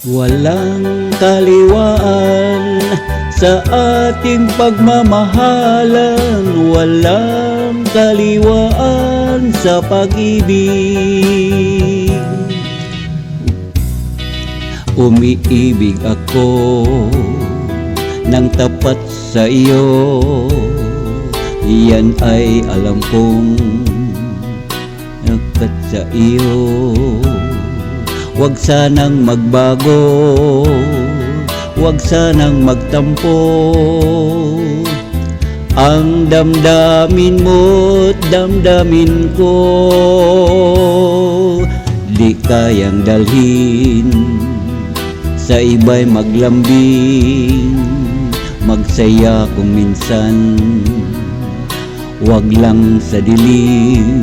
Walang kaliwaan sa ating pagmamahalan, walang kaliwaan sa pag-ibig. Umiibig ako ng tapat sa iyo, iyan ay alam kong nakat sa iyo. Huwag sanang magbago, huwag sanang magtampo. Ang damdamin mo't damdamin ko, di kayang dalhin sa iba'y maglambing. Magsaya kung minsan, huwag lang sa dilim.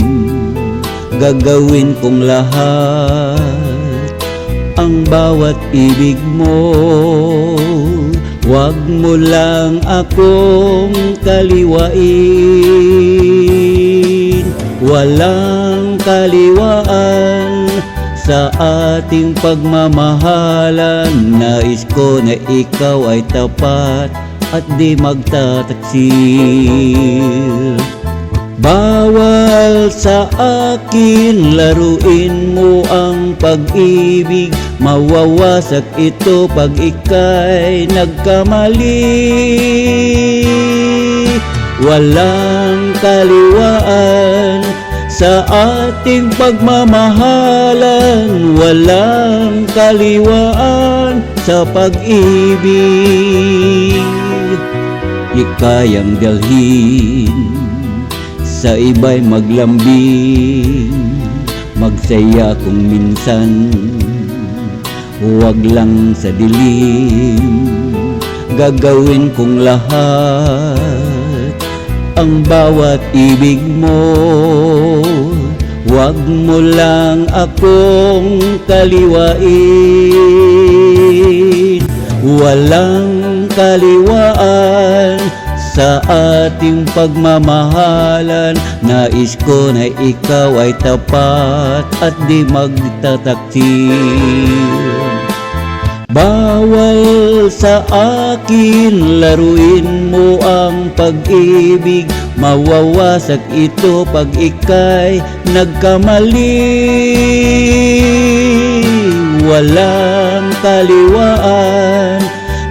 Gagawin kong lahat ang bawat ibig mo. Huwag mo lang akong kaliwain. Walang kaliwaan sa ating pagmamahalan. Nais ko na ikaw ay tapat at di magtataksil. Bawal sa akin laruin mo ang pag-ibig. Mawawasak ito pag ika'y nagkamali. Walang kaliwaan sa ating pagmamahalan, walang kaliwaan sa pag-ibig. Di kayang dalhin sa iba'y maglambing. Magsaya kung minsan, huwag lang sa dilim. Gagawin kong lahat ang bawat ibig mo. Huwag mo lang akong kaliwain. Walang kaliwaan sa ating pagmamahalan. Nais ko na ikaw ay tapat at di magtataksil. Bawal sa akin laruin mo ang pag-ibig. Mawawasak ito pag ika'y nagkamali. Walang kaliwaan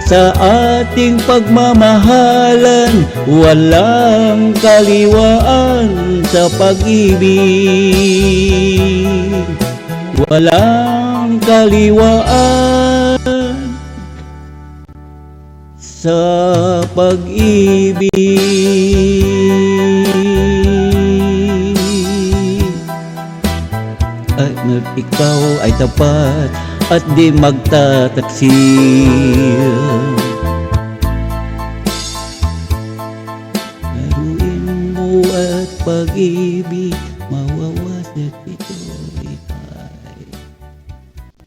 sa ating pagmamahalan, walang kaliwaan sa pag-ibig. Walang kaliwaan sa pag-ibig. At ikaw ay tapat at di magtataksil. Laruin mo at pag-ibig, mawawasak ito.